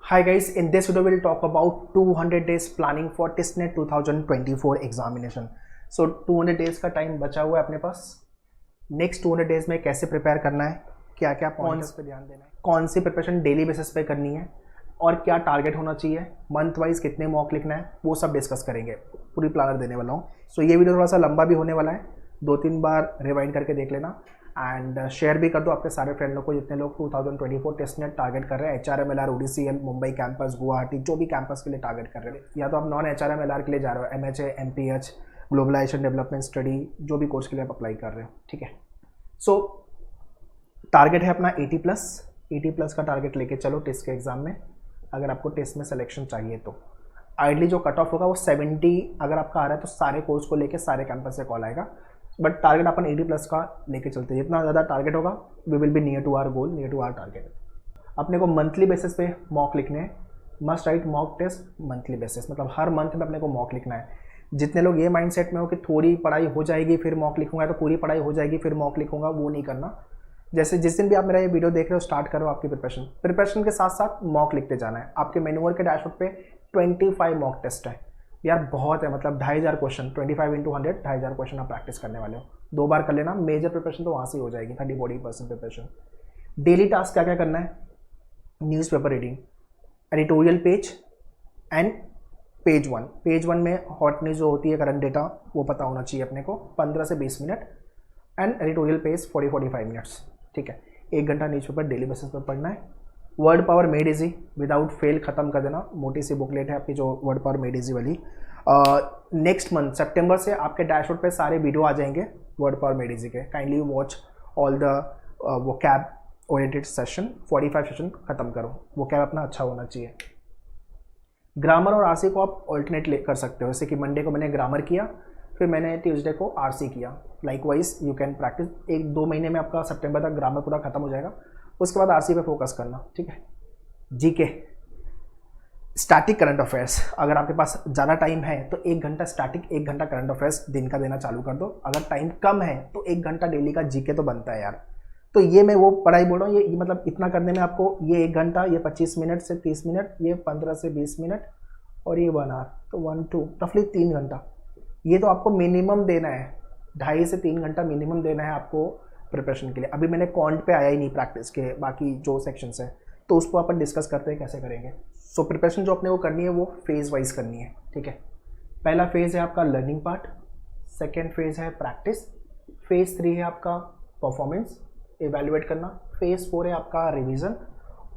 Hi guys, in this video we'll talk about 200 days planning for TISSNET 2024 examination. So 200 days का time बचा हुआ है अपने पास. Next 200 days में कैसे प्रिपेयर करना है, क्या क्या पॉइंट्स पे ध्यान देना है, कौन सी प्रिपरेशन डेली बेसिस पे करनी है और क्या टारगेट होना चाहिए, मंथ वाइज कितने मॉक लिखना है, वो सब डिस्कस करेंगे. पूरी प्लानर देने वाला हूँ. सो ये वीडियो थोड़ा सा लंबा भी होने वाला है, 2-3 बार रिवाइंड करके देख लेना एंड शेयर भी कर दो आपके सारे फ्रेंड लोग को जितने लोग 2024 टेस्टनेट टारगेट कर रहे हैं. HRMLR, ODCL, Mumbai campus, Guwahati, जो भी कैंपस के लिए टारगेट कर रहे हैं, या तो आप नॉन HRMLR के लिए जा रहे हो, MHA, MPH, globalisation development study, जो भी कोर्स के लिए आप अप्लाई कर रहे हो. ठीक है. सो टारगेट है अपना 80 प्लस का टारगेट लेके चलो टेस्ट के एग्जाम में. अगर आपको टेस्ट में सिलेक्शन चाहिए तो आइडली जो कट ऑफ होगा वो 70 अगर आपका आ रहा है तो सारे कोर्स को लेके सारे कैंपस से कॉल आएगा. बट टारगेट अपन 80 प्लस का लेके चलते हैं. जितना ज़्यादा टारगेट होगा we will be near to our goal, near to our target. अपने को मंथली बेसिस पे मॉक लिखने हैं. Must write mock test monthly basis, मतलब हर मंथ में अपने को मॉक लिखना है. जितने लोग ये माइंडसेट में हो कि थोड़ी पढ़ाई हो जाएगी फिर मॉक लिखूंगा, तो पूरी पढ़ाई हो जाएगी फिर मॉक लिखूंगा, वो नहीं करना. जैसे जिस दिन भी आप मेरा ये वीडियो देख रहे हो स्टार्ट करो आपकी प्रिपरेशन के साथ साथ मॉक लिखते जाना है. आपके मेन्यूअर के डैशबोर्ड पे 25 मॉक टेस्ट है यार, बहुत है. मतलब 2500 क्वेश्चन, 25 × 100 2500 क्वेश्चन आप प्रैक्टिस करने वाले हो. 2 बार कर लेना. मेजर प्रिपरेशन तो वहाँ से हो जाएगी, 30-40% प्रिपरेशन. डेली टास्क क्या क्या करना है? Newspaper reading, editorial page and page 1. Page 1 में हॉट न्यूज़ जो होती है, करंट डेटा, वो पता होना चाहिए अपने को. 15 से 20 minute and editorial page 40-45 minutes. ठीक है. 1 घंटा न्यूज़पेपर डेली बेसिस पर पढ़ना है. Word power made easy without fail ख़त्म कर देना. मोटी सी बुकलेट है आपकी जो वर्ड पावर मेड इजी वाली. नेक्स्ट मंथ सितंबर से आपके डैशबोर्ड पे सारे वीडियो आ जाएंगे वर्ड पावर मेड इजी के. Kindly watch all the vocab oriented session. 45 session ख़त्म करो. वोकैब अपना अच्छा होना चाहिए. ग्रामर और आरसी को आप ऑल्टरनेट कर सकते हो. जैसे कि मंडे को मैंने ग्रामर किया, फिर मैंने ट्यूसडे को आरसी किया. Likewise you can practice. 1-2 महीने में आपका सितंबर तक ग्रामर पूरा खत्म हो जाएगा. उसके बाद आरसी पे फोकस करना. ठीक है. GK, static current affairs. अगर आपके पास ज़्यादा टाइम है तो 1 घंटा स्टैटिक, 1 घंटा करंट अफेयर्स दिन का देना चालू कर दो. अगर टाइम कम है तो 1 घंटा डेली का जीके तो बनता है यार. तो ये मैं वो पढ़ाई बोल रहा हूँ, ये मतलब इतना करने में आपको ये 1 घंटा, ये 25 मिनट से 30 मिनट, ये 15 से 20 मिनट और ये 1 आवर, तो 1-2 रफली 3 घंटा. ये तो आपको मिनिमम देना है. 2.5 से 3 घंटा मिनिमम देना है आपको प्रिपरेशन के लिए. अभी मैंने कॉन्ट पे आया ही नहीं प्रैक्टिस के, बाकी जो सेक्शंस है तो उसको अपन डिस्कस करते हैं कैसे करेंगे. सो प्रिपरेशन जो अपने को करनी है वो फेज़ वाइज करनी है. ठीक है. पहला फेज़ है आपका लर्निंग पार्ट, सेकेंड फेज़ है प्रैक्टिस, फेज़ 3 है आपका परफॉर्मेंस इवेल्युएट करना, फेज़ 4 है आपका रिवीजन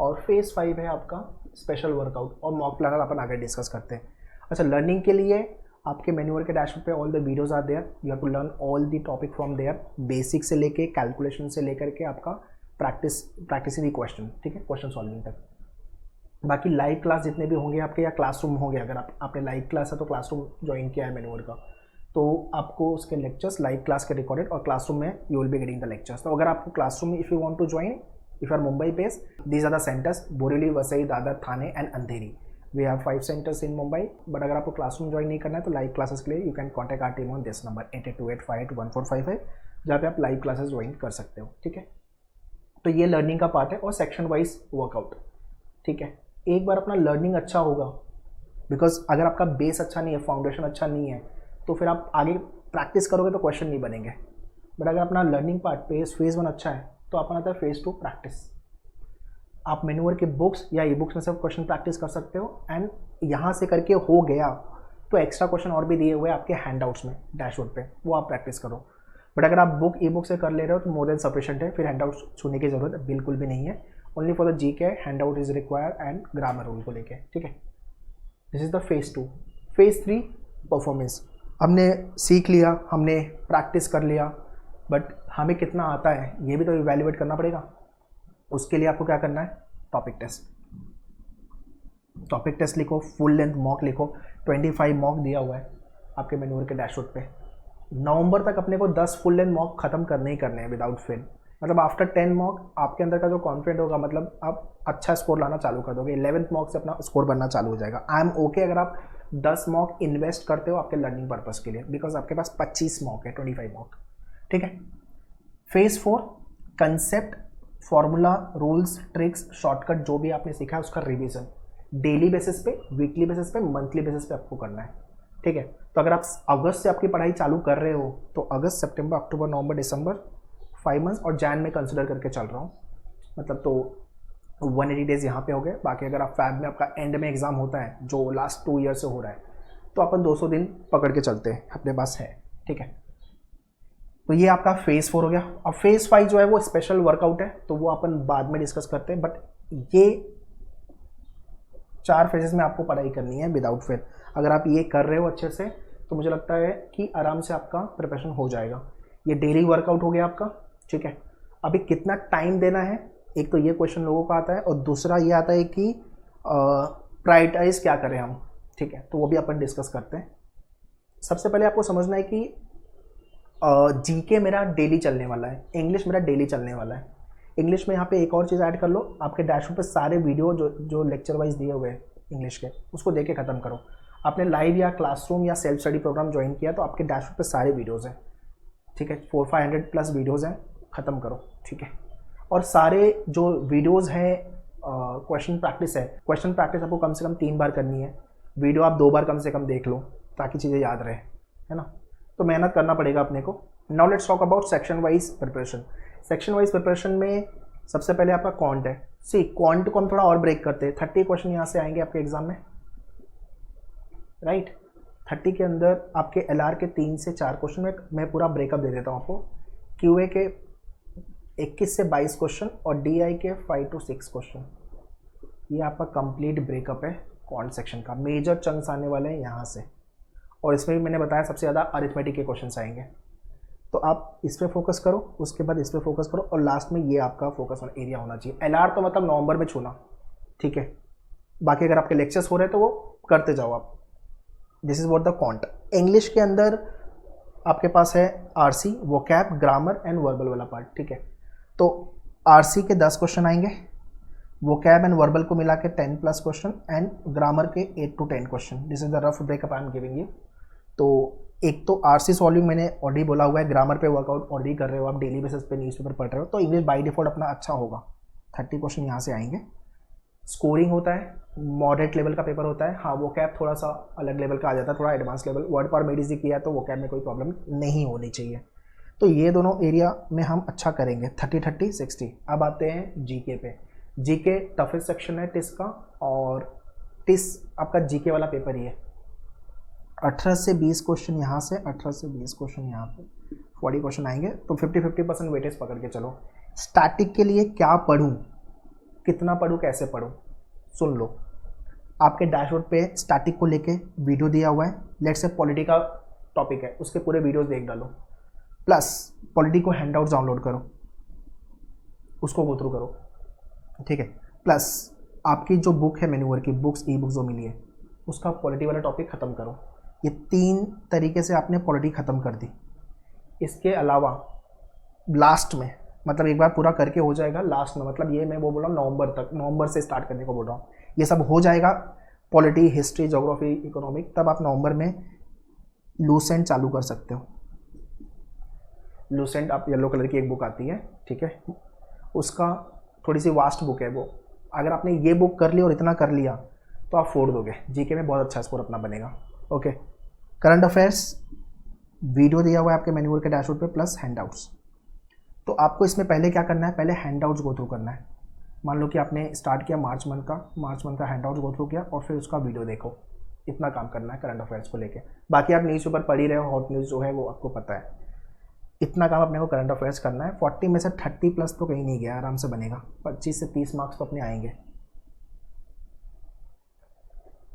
और फेज़ 5 है आपका स्पेशल वर्कआउट और मॉक प्लानर अपन आगे डिस्कस करते हैं. अच्छा, लर्निंग के लिए आपके मेन्यूअर के डैशबोर्ड पे all the videos are there. You have to learn all the topic from there. Basic से लेके कैलकुलेशन से लेकर के आपका प्रैक्टिसिंग क्वेश्चन. ठीक है, क्वेश्चन सॉल्विंग तक. बाकी लाइव क्लास जितने भी होंगे आपके या क्लासरूम होंगे, अगर आपने लाइव क्लास है तो क्लासरूम ज्वाइन किया है मेन्यूअर का, तो आपको उसके लेक्चर्स लाइव क्लास के रिकॉर्डेड और क्लासरूम में you will be getting the lectures. तो अगर आपको क्लासरूम में if you want to join, if you are Mumbai based, these are the centres: Borivali, Vasai, Dadar, Thane and Andheri. We have 5 centres in Mumbai. But अगर आपको classroom join नहीं करना है तो लाइव क्लासेस के लिए you can contact our team on this number 8828581455, जहाँ पे आप लाइव क्लासेस ज्वाइन कर सकते हो. ठीक है. तो ये लर्निंग का पार्ट है और सेक्शन वाइज वर्कआउट. ठीक है. एक बार अपना लर्निंग अच्छा होगा, बिकॉज अगर आपका बेस अच्छा नहीं है, फाउंडेशन अच्छा नहीं है, तो फिर आप आगे प्रैक्टिस करोगे तो क्वेश्चन नहीं बनेंगे. बट अगर अपना लर्निंग पार्ट फेज़ 1 अच्छा है तो अपन आता है फेज़ 2 प्रैक्टिस. आप मेन्यूअर के बुक्स या ई बुक्स में से क्वेश्चन प्रैक्टिस कर सकते हो. एंड यहाँ से करके हो गया तो एक्स्ट्रा क्वेश्चन और भी दिए हुए हैं आपके हैंडआउट्स में डैशबोर्ड पे, वो आप प्रैक्टिस करो. बट अगर आप बुक ई बुक से कर ले रहे हो तो मोर देन सफिशिएंट है. फिर हैंडआउट्स छूने की जरूरत बिल्कुल भी नहीं है. Only for the GK handout is required and grammar rule को लेके. ठीक है. This is the phase 2. Phase 3 performance. हमने सीख लिया, हमने प्रैक्टिस कर लिया, बट हमें कितना आता है ये भी तो इवैल्यूएट करना पड़ेगा. उसके लिए आपको क्या करना है? Topic test. टॉपिक टेस्ट लिखो, फुल लेंथ मॉक लिखो. 25 मॉक दिया हुआ है आपके मेन्यूअर के डैशबोर्ड पे. नवंबर तक अपने को 10 फुल लेंथ मॉक खत्म करने ही करने हैं विदाउट फेल. मतलब आफ्टर 10 मॉक आपके अंदर का जो कॉन्फिडेंट होगा, मतलब आप अच्छा स्कोर लाना चालू कर दोगे. 11th मॉक से अपना स्कोर बनना चालू हो जाएगा. आई एम ओके अगर आप 10 मॉक इन्वेस्ट करते हो आपके लर्निंग पर्पज़ के लिए, बिकॉज आपके पास 25 मॉक है, 25 मॉक. ठीक है. Phase 4 concept, formula, rules, tricks, shortcut जो भी आपने सीखा है उसका रिवीजन. डेली बेसिस पे, वीकली बेसिस पे, मंथली बेसिस पे आपको करना है, ठीक है। तो अगर आप अगस्त से आपकी पढ़ाई चालू कर रहे हो तो अगस्त, सितंबर, अक्टूबर, नवंबर, दिसंबर 5 मंथ्स, और जैन में कंसिडर करके चल रहा हूँ, मतलब तो 180 डेज यहाँ पे हो गए। बाकी अगर आप फैब में आपका एंड में एग्जाम होता है जो लास्ट 2 ईयर से हो रहा है तो अपन 200 दिन पकड़ के चलते हैं, अपने पास है, ठीक है। तो ये आपका फेज 4 हो गया। अब फेज 5 जो है वो स्पेशल वर्कआउट है, तो वो अपन बाद में डिस्कस करते हैं, बट ये 4 फेजेस में आपको पढ़ाई करनी है विदाउट फेल। अगर आप ये कर रहे हो अच्छे से तो मुझे लगता है कि आराम से आपका प्रिपरेशन हो जाएगा। ये डेली वर्कआउट हो गया आपका, ठीक है। अभी कितना टाइम देना है, एक तो ये क्वेश्चन लोगों का आता है, और दूसरा ये आता है कि प्रायोरिटाइज क्या करें हम, ठीक है। तो वो भी अपन डिस्कस करते हैं। सबसे पहले आपको समझना है कि जीके मेरा डेली चलने वाला है, इंग्लिश मेरा डेली चलने वाला है। इंग्लिश में यहाँ पे एक और चीज़ ऐड कर लो, आपके डैशबोर्ड पे सारे वीडियो जो लेक्चर वाइज दिए हुए हैं इंग्लिश के, उसको देख के ख़त्म करो। आपने लाइव या क्लासरूम या सेल्फ स्टडी प्रोग्राम ज्वाइन किया तो आपके डैशबोर्ड पे सारे वीडियोज़ हैं, ठीक है। 400-500 प्लस वीडियोज़ हैं, ख़त्म करो, ठीक है। और सारे जो वीडियोज़ हैं क्वेश्चन प्रैक्टिस है, क्वेश्चन प्रैक्टिस आपको कम से कम 3 बार करनी है, वीडियो आप 2 बार कम से कम देख लो ताकि चीज़ें याद रहे, है ना। तो मेहनत करना पड़ेगा अपने को। Now let's talk about section wise preparation. Section wise preparation में सबसे पहले आपका क्वांट है। सी क्वांट को हम थोड़ा और ब्रेक करते हैं। 30 क्वेश्चन यहाँ से आएंगे आपके एग्जाम में, राइट। 30 के अंदर आपके एलआर के 3 से 4 क्वेश्चन में मैं पूरा ब्रेकअप दे देता हूँ आपको। क्यूए के 21 से 22 क्वेश्चन और डीआई के 5 to 6 क्वेश्चन। ये आपका कंप्लीट ब्रेकअप है क्वांट सेक्शन का। मेजर चंक्स आने वाले हैं यहाँ से, और इसमें भी मैंने बताया सबसे ज़्यादा अरिथमेटिक के क्वेश्चंस आएंगे। तो आप इस पर फोकस करो, उसके बाद इस पर फोकस करो, और लास्ट में ये आपका फोकस एरिया होना चाहिए। एलआर तो मतलब नवंबर में छूना, ठीक है। बाकी अगर आपके लेक्चर्स हो रहे हैं तो वो करते जाओ आप। This is what the quant. English के अंदर आपके पास है RC, vocab, grammar and verbal वाला पार्ट, ठीक है। तो आरसी के 10 क्वेश्चन आएंगे, वोकैब एंड वर्बल को मिला के 10+ क्वेश्चन, एंड ग्रामर के 8 to 10 question. This is the rough breakup I am giving you. तो एक तो आरसी सॉल्विंग मैंने ऑलरेडी बोला हुआ है, ग्रामर पे वर्कआउट ऑलरेडी कर रहे हो आप, डेली बेसिस पे न्यूज़पेपर पढ़ रहे हो, तो इंग्लिश बाय डिफॉल्ट अपना अच्छा होगा। 30 क्वेश्चन यहाँ से आएंगे। स्कोरिंग होता है, मॉडरेट लेवल का पेपर होता है। हाँ, वो कैब थोड़ा सा अलग लेवल का आ जाता है, थोड़ा एडवांस लेवल। वर्ड पर मेडिसी किया है तो वो कैब में कोई प्रॉब्लम नहीं होनी चाहिए। तो ये दोनों एरिया में हम अच्छा करेंगे। 30, 60। अब आते हैं जीके पे। जीके टफेस्ट सेक्शन है टिस का, और टिस आपका जीके वाला पेपर ही है। 18 से 20 क्वेश्चन यहाँ से, 18 से 20 क्वेश्चन यहाँ पे, 40 क्वेश्चन आएंगे। तो 50% वेटेज पकड़ के चलो। स्टैटिक के लिए क्या पढ़ूँ, कितना पढ़ूँ, कैसे पढ़ूँ, सुन लो। आपके डैशबोर्ड पे स्टैटिक को लेके वीडियो दिया हुआ है। लेट्स से पॉलिटी का टॉपिक है, उसके पूरे वीडियोस देख डालो, प्लस पॉलिटी को हैंडआउट्स डाउनलोड करो, उसको गो थ्रू करो, ठीक है। प्लस आपकी जो बुक है मैन्यूअर की बुक्स, ई बुक्स जो मिली है, उसका पॉलिटी वाला टॉपिक ख़त्म करो। ये 3 तरीके से आपने पॉलिटी ख़त्म कर दी। इसके अलावा लास्ट में, मतलब एक बार पूरा करके हो जाएगा, लास्ट में मतलब ये मैं वो बोल रहा हूँ नवंबर तक, नवंबर से स्टार्ट करने को बोल रहा हूँ। ये सब हो जाएगा, पॉलिटी, हिस्ट्री, ज्योग्राफी, इकोनॉमिक, तब आप नवंबर में लूसेंट चालू कर सकते हो। लूसेंट आप येलो कलर की एक बुक आती है, ठीक है, उसका थोड़ी सी वास्ट बुक है वो। अगर आपने ये बुक कर ली और इतना कर लिया तो आप फोड़ दोगे, जीके में बहुत अच्छा स्कोर अपना बनेगा। ओके, करंट अफेयर्स वीडियो दिया हुआ है आपके मैन्यूअल के डैशबोर्ड पे, प्लस हैंडआउट्स। तो आपको इसमें पहले क्या करना है, पहले हैंडआउट्स गो थ्रू करना है। मान लो कि आपने स्टार्ट किया मार्च मंथ का हैंडआउट्स गो थ्रू किया और फिर उसका वीडियो देखो। इतना काम करना है करंट अफेयर्स को लेके। बाकी आप न्यूज़पेपर पढ़ ही रहे हो, हॉट न्यूज़ जो है वो आपको पता है। इतना काम अपने को करंट अफेयर्स करना है। 40 में से 30+ तो कहीं नहीं गया, आराम से बनेगा। 25 से 30 मार्क्स तो अपने आएंगे।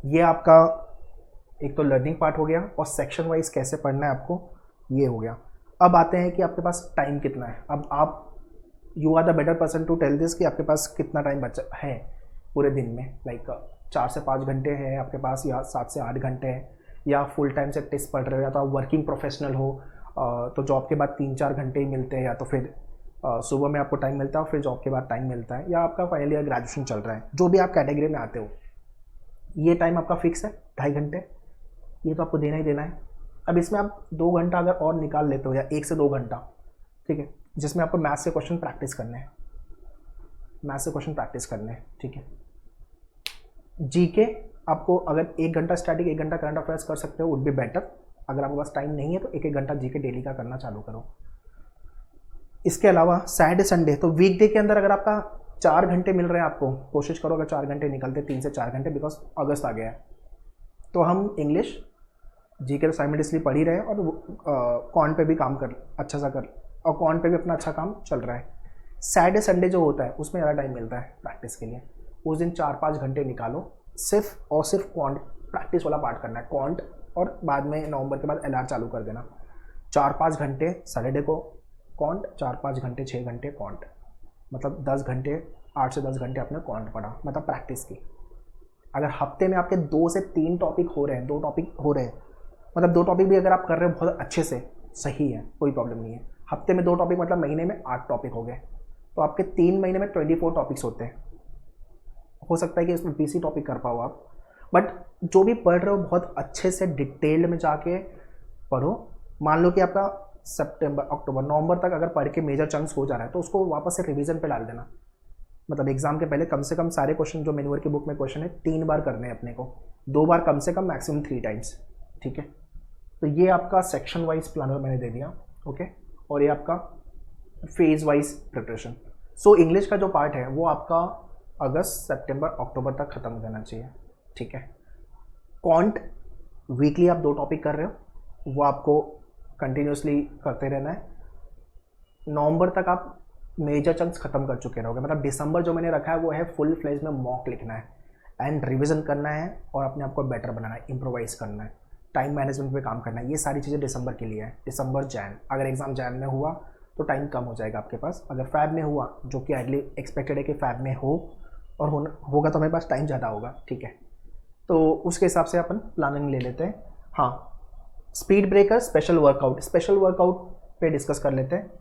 ये आपका एक तो लर्निंग पार्ट हो गया, और सेक्शन वाइज कैसे पढ़ना है आपको, ये हो गया। अब आते हैं कि आपके पास टाइम कितना है। अब आप you are the better person to tell this कि आपके पास कितना टाइम बचा है पूरे दिन में। लाइक 4 से 5 घंटे है आपके पास, या 7 से 8 घंटे है, या फुल टाइम से टेस्ट पढ़ रहे हो, या तो आप वर्किंग प्रोफेशनल हो तो जॉब के बाद 3-4 घंटे ही मिलते हैं, या तो फिर सुबह में आपको टाइम मिलता है और फिर जॉब के बाद टाइम मिलता है, या आपका फाइनल ईयर ग्रेजुएशन चल रहा है, जो भी आप कैटेगरी में आते हो, ये टाइम आपका फिक्स है 2.5 घंटे, ये तो आपको देना ही देना है। अब इसमें आप 2 घंटा अगर और निकाल लेते हो, या 1 से 2 घंटा, ठीक है, जिसमें आपको मैथ्स से क्वेश्चन प्रैक्टिस करने हैं, ठीक है। जीके आपको अगर 1 घंटा स्टैटिक 1 घंटा करंट अफेयर्स कर सकते हो वुड बी बेटर। अगर आपके पास टाइम नहीं है तो 1-1 घंटा जीके डेली का करना चालू करो। इसके अलावा सैटरडे संडे, तो वीकडे के अंदर अगर आपका 4 घंटे मिल रहे हैं आपको, कोशिश करो अगर 4 घंटे निकलते, 3 से 4 घंटे, बिकॉज अगस्त आ गया है, तो हम इंग्लिश जीके तो साइमल्टेनियसली पढ़ ही रहे हैं और कॉन पे भी काम कर अच्छा सा कर, और कॉन पे भी अपना अच्छा काम चल रहा है। सैटरडे संडे जो होता है उसमें ज़्यादा टाइम मिलता है प्रैक्टिस के लिए, उस दिन 4-5 घंटे निकालो सिर्फ और सिर्फ क्वांट प्रैक्टिस वाला पार्ट करना है, क्वांट, और बाद में नवंबर के बाद एलआर चालू कर देना। 4-5 घंटे सैटरडे को क्वांट, 4-5 घंटे 6 घंटे क्वांट, मतलब 10 घंटे, 8 से 10 घंटे आपने क्वांट पढ़ा, मतलब प्रैक्टिस की। अगर हफ्ते में आपके 2 से 3 टॉपिक हो रहे हैं, 2 टॉपिक हो रहे हैं, मतलब 2 टॉपिक भी अगर आप कर रहे हो बहुत अच्छे से, सही है, कोई प्रॉब्लम नहीं है। हफ्ते में 2 टॉपिक मतलब महीने में 8 टॉपिक हो गए, तो आपके 3 महीने में 24 टॉपिक्स होते हैं। हो सकता है कि इसमें 20 ही टॉपिक कर पाओ आप, बट जो भी पढ़ रहे हो बहुत अच्छे से डिटेल्ड में जाके पढ़ो। मान लो कि आपका सितंबर, अक्टूबर, नवंबर तक अगर पढ़ के मेजर चंक्स हो जा रहा है तो उसको वापस से रिवीजन पे डाल देना। मतलब एग्जाम के पहले कम से कम सारे क्वेश्चन जो मेन्यूअर की बुक में क्वेश्चन है 3 बार करने हैं अपने को, 2 बार कम से कम, मैक्सिमम 3 टाइम्स, ठीक है। तो ये आपका सेक्शन वाइज प्लानर मैंने दे दिया, ओके, और ये आपका phase wise preparation. So English का जो पार्ट है वो आपका अगस्त, सितंबर, अक्टूबर तक खत्म हो जाना चाहिए, ठीक है। क्वांट वीकली आप 2 टॉपिक कर रहे हो, वो आपको कंटिन्यूसली करते रहना है। नवंबर तक आप मेजर चंक्स खत्म कर चुके रहोगे, मतलब दिसंबर जो मैंने रखा है वो है फुल फ्लेज में मॉक लिखना है एंड रिवीजन करना है और अपने आप को बेटर बनाना है, इम्प्रोवाइज करना है, टाइम मैनेजमेंट पे काम करना है। ये सारी चीज़ें दिसंबर के लिए है। दिसंबर, जैन, अगर एग्जाम जैन में हुआ तो टाइम कम हो जाएगा आपके पास। अगर फैब में हुआ, जो कि आइडली एक्सपेक्टेड है कि फैब में हो और होगा तो हमारे पास टाइम ज़्यादा होगा, ठीक है। तो उसके हिसाब से अपन प्लानिंग ले लेते हैं। हाँ, स्पीड ब्रेकर, स्पेशल वर्कआउट पे डिस्कस कर लेते हैं।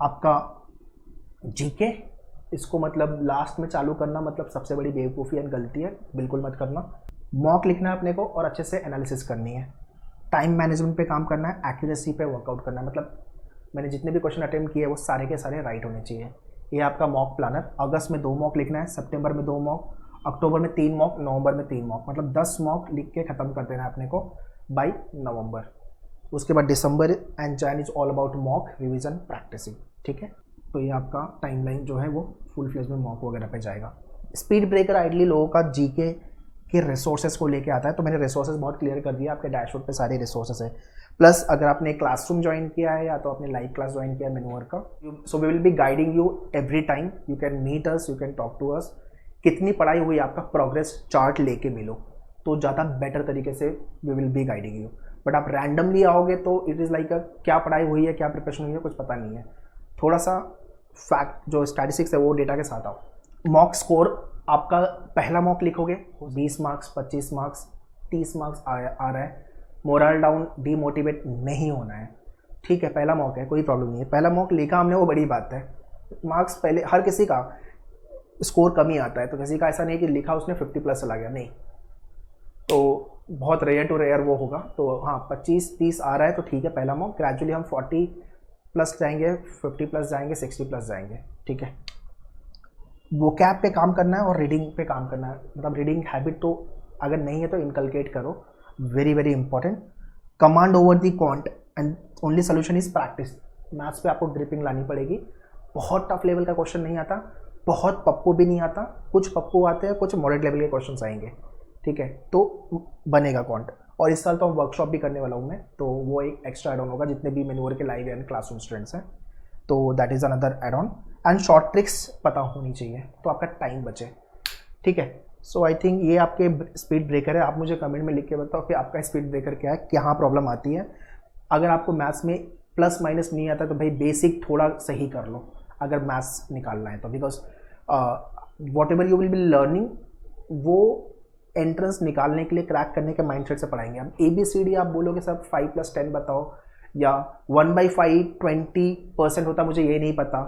आपका जीके, इसको मतलब लास्ट में चालू करना मतलब सबसे बड़ी बेवकूफ़ी एंड गलती है, बिल्कुल मत करना। मॉक लिखना है अपने को और अच्छे से एनालिसिस करनी है। टाइम मैनेजमेंट पे काम करना है, एक्यूरेसी पे वर्कआउट करना है, मतलब मैंने जितने भी क्वेश्चन अटेम्प्ट किए वो सारे के सारे राइट होने चाहिए। ये आपका मॉक प्लानर। अगस्त में 2 मॉक लिखना है, सितंबर में 2 मॉक, अक्टूबर में 3 मॉक, नवंबर में 3 मॉक, मतलब 10 मॉक लिख के ख़त्म कर देना है अपने को बाय नवंबर। उसके बाद December and Jan is all about mock revision practising, ठीक है। तो ये आपका टाइमलाइन जो है वो फुल फ्लेज में मॉक वगैरह पे जाएगा। स्पीड ब्रेकर आइडली लोगों का जीके के रिसोर्सेज को लेके आता है, तो मैंने रिसोर्सेज बहुत क्लियर कर दिया, आपके डैशबोर्ड पे सारे रिसोर्सेज है। प्लस अगर आपने क्लासरूम ज्वाइन किया है या तो आपने लाइव क्लास ज्वाइन किया है मेन्यूअर का, so we will be guiding you every time. You can meet us, you can talk to us. कितनी पढ़ाई हुई आपका प्रोग्रेस चार्ट लेके मिलो तो ज़्यादा बेटर तरीके से we will be guiding you. But आप रैंडमली आओगे तो इट इज़ लाइक क्या पढ़ाई हुई है, क्या प्रिपरेशन हुई है, कुछ पता नहीं है। थोड़ा सा फैक्ट जो स्टैटिस्टिक्स है वो डेटा के साथ आओ। मॉक स्कोर, आपका पहला मॉक लिखोगे 20 मार्क्स, 25 मार्क्स, 30 मार्क्स आ रहा है। मोरल डाउन, डीमोटिवेट नहीं होना है, ठीक है। पहला मॉक है, कोई प्रॉब्लम नहीं है। पहला मॉक लिखा हमने वो बड़ी बात है। मार्क्स पहले, हर किसी का स्कोर कम ही आता है, तो किसी का ऐसा नहीं कि लिखा उसने 50+ चला गया, नहीं, तो बहुत रेयर टू रेयर वो होगा। तो हाँ, 25-30 आ रहा है तो ठीक है। पहला मॉक, ग्रेजुअली हम 40+ जाएंगे, 50+ जाएंगे, 60+ जाएंगे, ठीक है। वोकैब पे काम करना है और रीडिंग पे काम करना है, मतलब रीडिंग हैबिट तो अगर नहीं है तो इनकलकेट करो, very very important. Command over the quant and only solution is practice. Maths पे आपको ग्रिपिंग लानी पड़ेगी। बहुत टफ लेवल का क्वेश्चन नहीं आता, बहुत पप्पू भी नहीं आता, कुछ पप्पू आते हैं, कुछ मॉडरेट लेवल के क्वेश्चन आएंगे, ठीक है। तो बनेगा क्वांट। और इस साल तो हम वर्कशॉप भी करने वाला हूँ मैं, तो वो एक एक्स्ट्रा एड ऑन होगा जितने भी मेन्यूअर के लाइव एंड क्लासरूम स्टूडेंट्स हैं, तो that is another add on. And short tricks पता होनी चाहिए तो आपका टाइम बचे, ठीक है। सो आई थिंक ये आपके स्पीड ब्रेकर है। आप मुझे कमेंट में लिख के बताओ कि आपका स्पीड ब्रेकर क्या है, कहाँ प्रॉब्लम आती है। अगर आपको मैथ्स में प्लस माइनस नहीं आता तो भाई बेसिक थोड़ा सही कर लो अगर मैथ्स निकालना है तो, because what ever you will be learning वो एंट्रेंस निकालने के लिए, क्रैक करने के माइंडसेट से पढ़ाएंगे। अब ABCD आप बोलोगे सब 5+10 बताओ, या 1/5 20% होता, मुझे ये नहीं पता।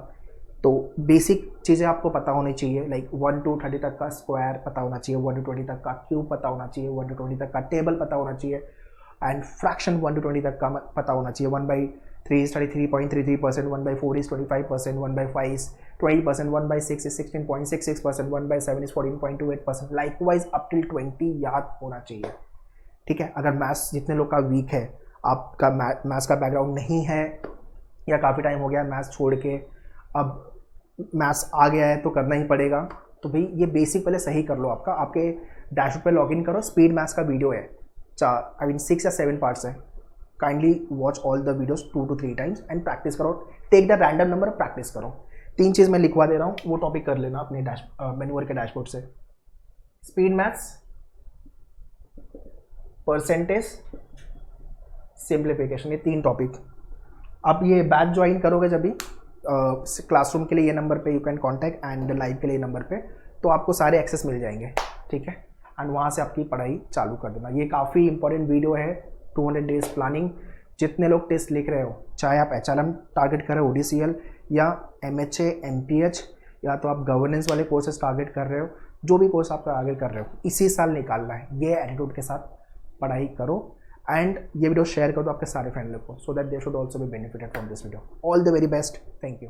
तो बेसिक चीज़ें आपको पता होनी चाहिए, लाइक 1 to 30 तक का स्क्वायर पता होना चाहिए, 1 to 20 तक का क्यूब पता होना चाहिए, 1 to 20 तक का टेबल पता होना चाहिए, एंड फ्रैक्शन 1 to 20 तक का पता होना चाहिए। 1/3 is 33.33%, 1/4 is 25%, 1/5 is 20%, 1/6 is 16.66%, 1/7 is 14.28%, likewise up till 20 याद होना चाहिए, ठीक है। अगर मैथ्स जितने लोग का वीक है, आपका मैथ्स का बैकग्राउंड नहीं है या काफ़ी टाइम हो गया मैथ्स छोड़ के, अब मैथ्स आ गया है तो करना ही पड़ेगा, तो भाई ये बेसिक पहले सही कर लो। आपके डैशबोर्ड पे लॉगिन करो, स्पीड मैथ्स का वीडियो है, 6 या 7 पार्ट्स है। Kindly watch all the videos 2 to 3 times and practice करो, take the random number, practice करो। 3 चीज़ मैं लिखवा दे रहा हूँ, वो टॉपिक कर लेना अपने मेन्यूअर के डैशबोर्ड से। स्पीड मैथ्स, परसेंटेज, सिंप्लीफिकेशन, ये 3 टॉपिक। अब ये बैच ज्वाइन करोगे जब भी क्लासरूम के लिए ये नंबर पे you can contact, and live के लिए नंबर पे, तो आपको सारे एक्सेस मिल जाएंगे, ठीक है। एंड वहाँ से आपकी पढ़ाई चालू कर देना। ये काफ़ी इंपॉर्टेंट वीडियो है, 200 डेज प्लानिंग। जितने लोग टेस्ट लिख रहे हो, चाहे आप HRM टारगेट कर रहे हो, ODCL या MHA, MPH, या तो आप गवर्नेंस वाले कोर्सेज टारगेट कर रहे हो, जो भी कोर्स आप टारगेट कर रहे हो, इसी साल निकालना है। ये एटीट्यूड के साथ पढ़ाई करो, एंड ये वीडियो शेयर कर दो आपके सारे फ्रेंड लोग को, so that they should also be benefited from this video. All the very best, thank you.